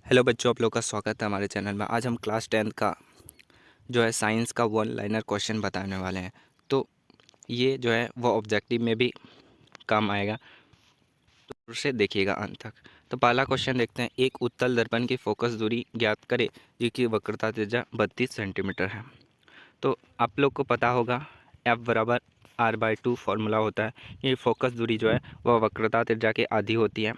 Hello बच्चों, आप लोग का स्वागत है हमारे चैनल में। आज हम क्लास 10 का जो है साइंस का वन लाइनर क्वेश्चन बताने वाले हैं। तो ये जो है वो ऑब्जेक्टिव में भी काम आएगा, तो उसे देखिएगा अंत तक। तो पहला क्वेश्चन देखते हैं। एक उत्तल दर्पण की फोकस दूरी ज्ञात करें जिसकी वक्रता त्रिज्या 32 सेंटीमीटर है। तो आप लोग को पता होगा F = R/2 फार्मूला होता है। ये फोकस दूरी जो है वह वक्रता त्रिज्या के आधी होती है।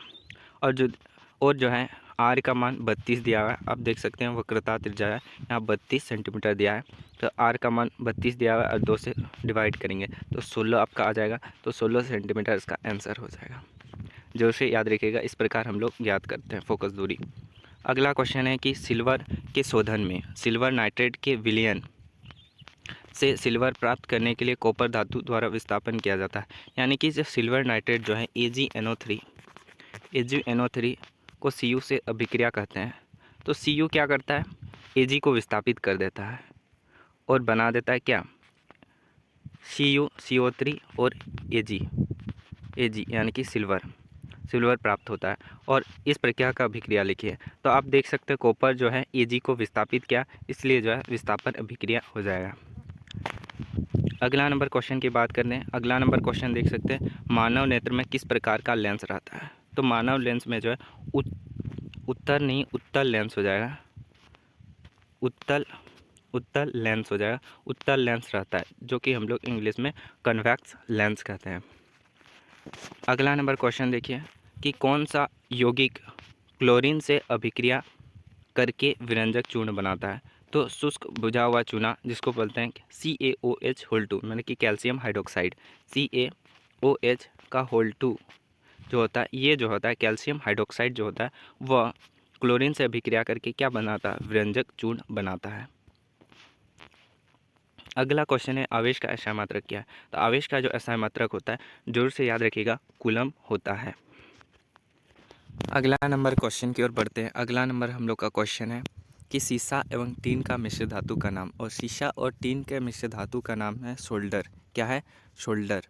और जो है आर का मान 32 दिया हुआ है। आप देख सकते हैं वक्रता त्रिज्या है यहाँ 32 सेंटीमीटर दिया है। तो आर का मान 32 दिया हुआ है और 2 से डिवाइड करेंगे तो 16 आपका आ जाएगा। तो 16 सेंटीमीटर इसका आंसर हो जाएगा। जो से याद रखिएगा, इस प्रकार हम लोग ज्ञात करते हैं फोकस दूरी। अगला क्वेश्चन है कि सिल्वर के शोधन में सिल्वर नाइट्रेट के विलयन से सिल्वर प्राप्त करने के लिए कॉपर धातु द्वारा विस्थापन किया जाता है। यानी कि जब सिल्वर नाइट्रेट जो है AgNO3 को Cu से अभिक्रिया कहते हैं। तो Cu क्या करता है, Ag को विस्थापित कर देता है और बना देता है क्या, CO3 और Ag यानी कि सिल्वर प्राप्त होता है। और इस प्रक्रिया का अभिक्रिया लिखिए। तो आप देख सकते हैं कॉपर जो है Ag को विस्थापित किया, इसलिए जो है विस्थापन अभिक्रिया हो जाएगा। अगला नंबर क्वेश्चन की बात करते हैं। अगला नंबर क्वेश्चन देख सकते हैं, मानव नेत्र में किस प्रकार का लेंस रहता है। तो मानव लेंस में जो है उत्तल लेंस हो जाएगा। उत्तल लेंस हो जाएगा। उत्तल लेंस रहता है जो कि हम लोग इंग्लिश में कन्वेक्स लेंस कहते हैं। अगला नंबर क्वेश्चन देखिए कि कौन सा यौगिक क्लोरीन से अभिक्रिया करके विरंजक चूर्ण बनाता है। तो शुष्क बुझा हुआ चूना जिसको बोलते हैं CaOH2 यानी कि कैल्शियम हाइड्रोक्साइड। CaOH का होल 2 जो होता है, ये जो होता है कैल्शियम हाइड्रोक्साइड जो होता है वह क्लोरीन से अभिक्रिया करके क्या बनाता है, विरंजक चूर्ण बनाता है। अगला क्वेश्चन है आवेश का SI मात्रक क्या है। तो आवेश का जो SI मात्रक होता है, जोर से याद रखिएगा, कूलम होता है। अगला नंबर क्वेश्चन की ओर बढ़ते हैं। अगला नंबर हम लोग का क्वेश्चन है कि सीसा एवं टीन का मिश्र धातु का नाम। और सीसा और टीन के मिश्र धातु का नाम है सोल्डर। क्या है, सोल्डर।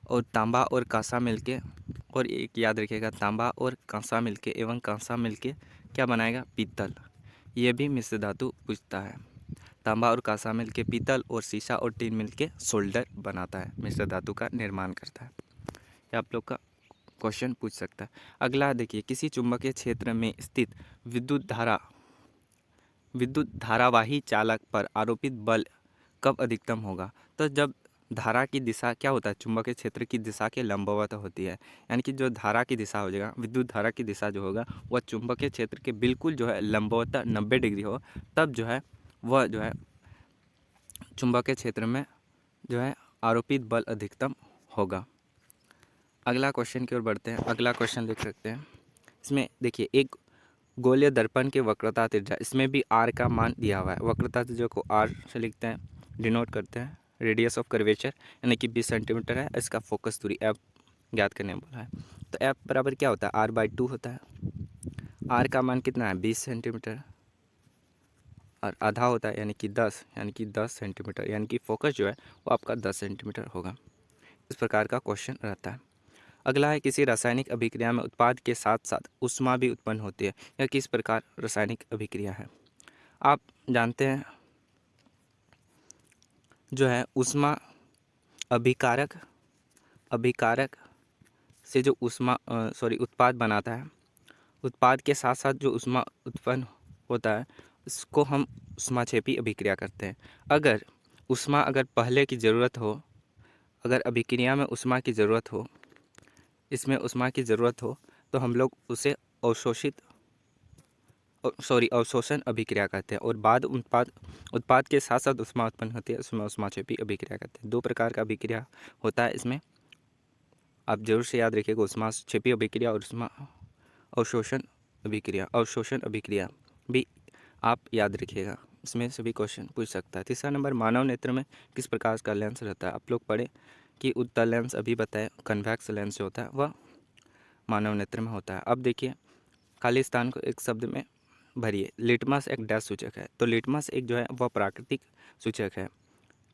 और तांबा और कांसा मिलके, और एक याद रखिएगा, तांबा और कांसा मिलके एवं कांसा मिलके क्या बनाएगा, पीतल। ये भी मिश्र धातु पूछता है। तांबा और कांसा मिलके पीतल और सीसा और टीन मिलके सोल्डर बनाता है, मिश्र धातु का निर्माण करता है। ये आप लोग का क्वेश्चन पूछ सकता है। अगला देखिए, किसी चुंबकीय क्षेत्र में स्थित विद्युत धारावाही चालक पर आरोपित बल कब अधिकतम होगा। तो जब धारा की दिशा क्या होता है, चुंबकीय क्षेत्र की दिशा के लंबवत होती है। यानी कि जो धारा की दिशा हो जाएगा, विद्युत धारा की दिशा जो होगा वह चुंबकीय क्षेत्र के बिल्कुल जो है लंबवत 90 डिग्री हो, तब जो है वह जो है चुंबकीय क्षेत्र में जो है आरोपित बल अधिकतम होगा। अगला क्वेश्चन की ओर बढ़ते हैं। अगला क्वेश्चन देख सकते हैं। इसमें देखिए, एक गोलीय दर्पण के वक्रता त्रिज्या, इसमें भी आर का मान दिया हुआ है। वक्रता त्रिज्या को आर से लिखते हैं, डिनोट करते हैं। रेडियस ऑफ कर्वेचर यानी कि 20 सेंटीमीटर है। इसका फोकस दूरी एफ ज्ञात करने बोला है। तो एफ बराबर क्या होता है, R/2 होता है। आर का मान कितना है, 20 सेंटीमीटर, और आधा होता है यानी कि 10 सेंटीमीटर, यानी कि फोकस जो है वो आपका 10 सेंटीमीटर होगा। इस प्रकार का क्वेश्चन रहता है। अगला है, किसी रासायनिक अभिक्रिया में उत्पाद के साथ साथ ऊष्मा भी उत्पन्न होती है। यह किस प्रकार रासायनिक अभिक्रिया है। आप जानते हैं जो है ऊष्मा अभिकारक अभिकारक से जो उत्पाद बनाता है, उत्पाद के साथ साथ जो ऊष्मा उत्पन्न होता है इसको हम ऊष्माक्षेपी अभिक्रिया करते हैं। अगर पहले की ज़रूरत हो, अगर अभिक्रिया में ऊष्मा की ज़रूरत हो, इसमें ऊष्मा की ज़रूरत हो, तो हम लोग उसे अवशोषण अभिक्रिया कहते हैं। और बाद उत्पाद के साथ साथ ऊष्मा उत्पन्न होती है, उसमें ऊष्माक्षेपी अभिक्रिया कहते हैं। 2 प्रकार का अभिक्रिया होता है इसमें, आप जरूर से याद रखिएगा, ऊष्माक्षेपी अभिक्रिया और ऊष्मा अवशोषण अभिक्रिया भी आप याद रखिएगा। इसमें सभी क्वेश्चन पूछ सकता है। तीसरा नंबर, मानव नेत्र में किस प्रकार का लेंस रहता है। आप लोग पढ़े कि उत्तल लेंस अभी बताए, कन्वेक्स लेंस जो होता है वह मानव नेत्र में होता है। अब देखिए, खाली स्थान को एक शब्द में भरिए। लिटमस एक डैश सूचक है। तो लिटमस एक जो है वह प्राकृतिक सूचक है।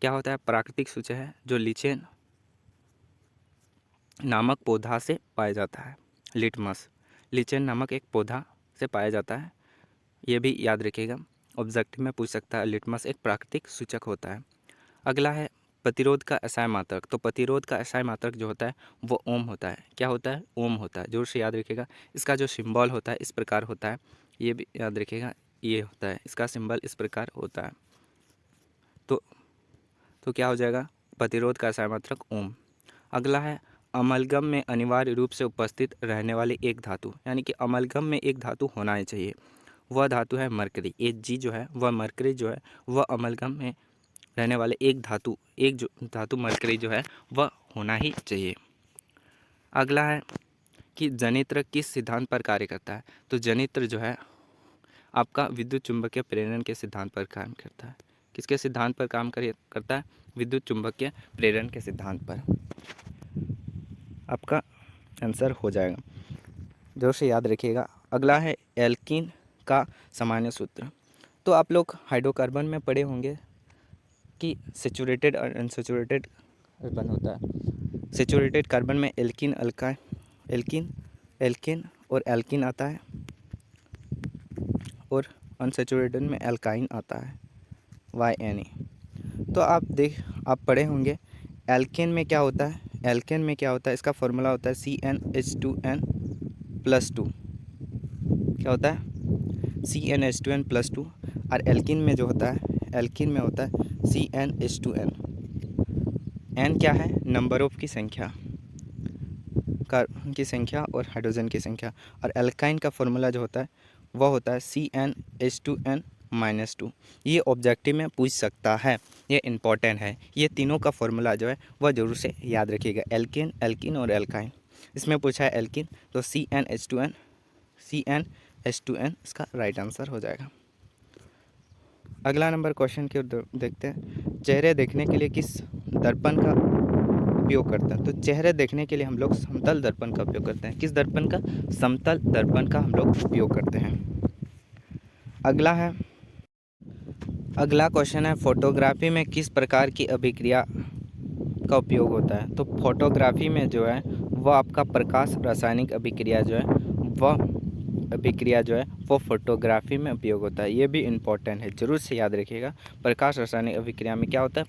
क्या होता है, प्राकृतिक सूचक है जो लीचेन नामक पौधा से पाया जाता है। लिटमस लिचेन नामक एक पौधा से पाया जाता है। ये भी याद रखिएगा, ऑब्जेक्टिव में पूछ सकता है। लिटमस एक प्राकृतिक सूचक होता है। अगला है प्रतिरोध का असाय मात्रक। तो प्रतिरोध का असाय मात्रक जो होता है वो ओम होता है। क्या होता है? ओम होता है। जोर से याद रखिएगा। इसका जो सिंबल होता है इस प्रकार होता है, ये भी याद रखिएगा, ये होता है, इसका सिंबल इस प्रकार होता है। तो क्या हो जाएगा? प्रतिरोध का असाय मात्रक ओम। अगला है अमलगम में अनिवार्य रूप से उपस्थित रहने वाली एक धातु, यानी कि अमलगम में एक धातु होना ही चाहिए। वह धातु है मरकरी। Hg जो है वह मरकरी जो है वह अमलगम में रहने वाले एक जो धातु मरकरी जो है वह होना ही चाहिए। अगला है कि जनित्र किस सिद्धांत पर कार्य करता है। तो जनित्र जो है आपका विद्युत चुंबकीय प्रेरण के सिद्धांत पर काम करता है। किसके सिद्धांत पर काम करता है? विद्युत चुंबकीय प्रेरण के सिद्धांत पर। आपका आंसर हो जाएगा, जोर से याद रखिएगा। अगला है एल्कीन का सामान्य सूत्र। तो आप लोग हाइड्रोकार्बन में पढ़े होंगे कि सेचुरेटेड और अनसेचुरेटेड कार्बन होता है। सेचुरेटेड कार्बन में एल्कीन और एल्कीन आता है, और अनसेचुरेटेड में एल्काइन आता है, YNA। तो आप पढ़े होंगे एल्केन में क्या होता है। एल्केन में क्या होता है? इसका फॉर्मूला होता है CnH2n+2। क्या होता है? CnH2n+2। और एल्कीन में जो होता है, एल्कीन में होता है CnH2n। n क्या है? नंबर ऑफ की संख्या, कार्बन की संख्या और हाइड्रोजन की संख्या। और एल्काइन का फॉर्मूला जो होता है वह होता है CnH2n-2। ये ऑब्जेक्टिव में पूछ सकता है, ये इम्पॉर्टेंट है। ये तीनों का फॉर्मूला जो है वह जरूर से याद रखिएगा, एल्केन, एल्कीन और एल्काइन। इसमें पूछा है एल्कीन, तो CnH2n इसका राइट आंसर हो जाएगा। अगला नंबर क्वेश्चन की ओर देखते हैं। चेहरे देखने के लिए किस दर्पण का उपयोग करते हैं? तो चेहरे देखने के लिए हम लोग समतल दर्पण का उपयोग करते हैं। किस दर्पण का? समतल दर्पण का हम लोग उपयोग करते हैं। अगला क्वेश्चन है फोटोग्राफी में किस प्रकार की अभिक्रिया का उपयोग होता है? तो फोटोग्राफी में जो है वह आपका प्रकाश रासायनिक अभिक्रिया जो है वो फोटोग्राफी में उपयोग होता है। ये भी इम्पोर्टेंट है, जरूर से याद रखिएगा। प्रकाश रासायनिक अभिक्रिया में क्या होता है?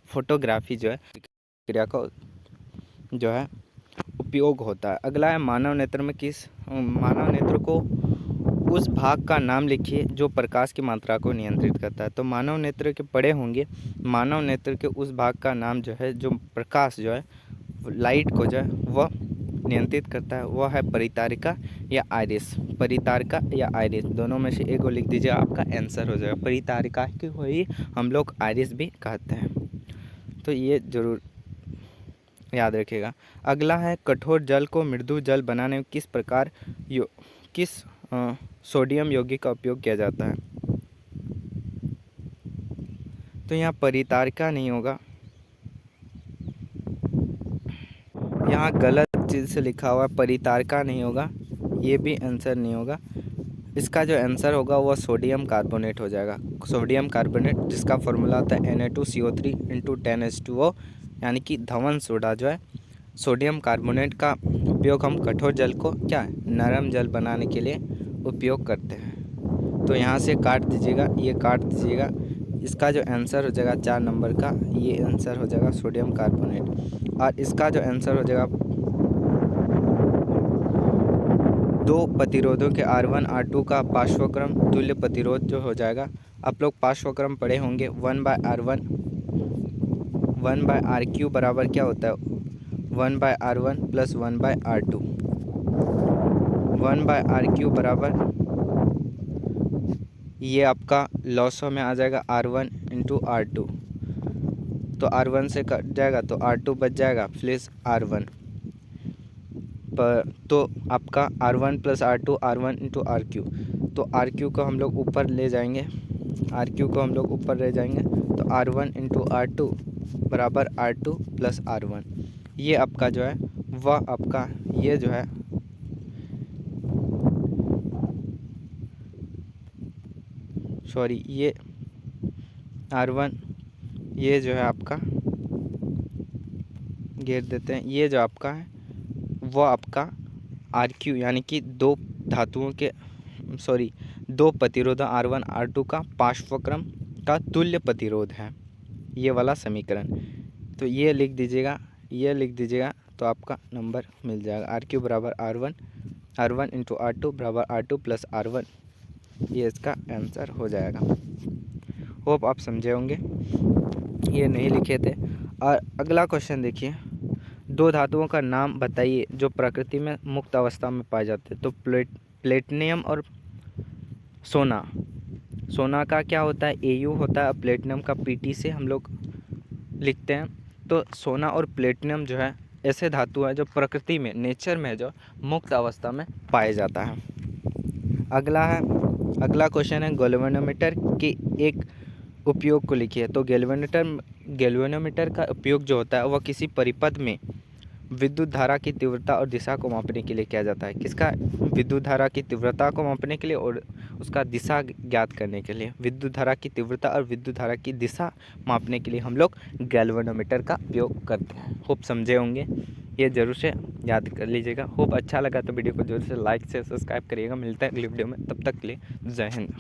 फोटोग्राफी जो है क्रिया का जो है उपयोग होता है। अगला है मानव नेत्र को उस भाग का नाम लिखिए जो प्रकाश की मात्रा को नियंत्रित करता है। तो मानव नेत्र के पढ़े होंगे, मानव नेत्र के उस भाग का नाम जो है जो प्रकाश जो है लाइट को जो है वह नियंत्रित करता है, वह है परितारिका या आइरिस। परितारिका या आइरिस दोनों में से एक को लिख दीजिए, आपका आंसर हो जाएगा। परितारिका को ही हम लोग आइरिस भी कहते हैं, तो ये जरूर याद रखिएगा। अगला है कठोर जल को मृदु जल बनाने में किस सोडियम यौगिक का उपयोग किया जाता है? तो यहाँ परितारिका नहीं होगा, यहाँ गलत चीज़ से लिखा हुआ है, परितारिका नहीं होगा, ये भी आंसर नहीं होगा। इसका जो आंसर होगा वह सोडियम कार्बोनेट हो जाएगा। सोडियम कार्बोनेट जिसका फॉर्मूला होता है Na2CO3 × 10H2O, यानी कि धवन सोडा जो है सोडियम कार्बोनेट का उपयोग हम कठोर जल को नरम जल बनाने के लिए उपयोग करते हैं। तो यहाँ से काट दीजिएगा, ये काट दीजिएगा। इसका जो आंसर हो जाएगा 4 नंबर का, ये आंसर हो जाएगा सोडियम कार्बोनेट। और इसका जो आंसर हो जाएगा दो प्रतिरोधों के R1 R2 का पार्श्वक्रम तुल्य प्रतिरोध जो हो जाएगा। आप लोग पार्श्वक्रम पढ़े होंगे 1/R1 1/R³ बराबर क्या होता है? 1/R1 + 1/R2। 1/R³ बराबर ये आपका लॉसो में आ जाएगा R1 × R2। तो R1 से कट जाएगा तो R2 बच जाएगा प्लस R1 पर, तो आपका R1 + R2 R1 × RQ। तो RQ को हम लोग ऊपर ले जाएंगे, तो R1 × R2 बराबर R2 + R1। ये आपका जो है वह आपका ये जो है ये R1 ये जो है आपका घेर देते हैं, ये जो आपका है वो आपका RQ यानी कि दो धातुओं के दो प्रतिरोध R1 R2 का पार्श्वक्रम का तुल्य प्रतिरोध है, ये वाला समीकरण। तो ये लिख दीजिएगा तो आपका नंबर मिल जाएगा। RQ बराबर R1 इंटू R2 बराबर R2 प्लस R1, ये इसका आंसर हो जाएगा। होप आप समझे होंगे, ये नहीं लिखे थे। और अगला क्वेश्चन देखिए, दो धातुओं का नाम बताइए जो प्रकृति में मुक्त अवस्था में पाए जाते हैं। तो प्लेटिनियम और सोना का क्या होता है, Au होता है, प्लेटिनम का Pt से हम लोग लिखते हैं। तो सोना और प्लेटिनम जो है ऐसे धातु है जो प्रकृति में, नेचर में जो मुक्त अवस्था में पाए जाता है। अगला क्वेश्चन है, गैल्वेनोमीटर के एक उपयोग को लिखिए। तो गैल्वेनोमीटर का उपयोग जो होता है वह किसी परिपथ में विद्युत धारा की तीव्रता और दिशा को मापने के लिए किया जाता है। किसका? विद्युत धारा की तीव्रता को मापने के लिए और उसका दिशा ज्ञात करने के लिए। विद्युत धारा की तीव्रता और विद्युत धारा की दिशा मापने के लिए हम लोग गैल्वेनोमीटर का उपयोग करते हैं। होप समझे होंगे, ये जरूर से याद कर लीजिएगा। होप अच्छा लगा तो वीडियो को जरूर से लाइक से सब्सक्राइब करिएगा। मिलता है अगली वीडियो में, तब तक के लिए जय हिंद।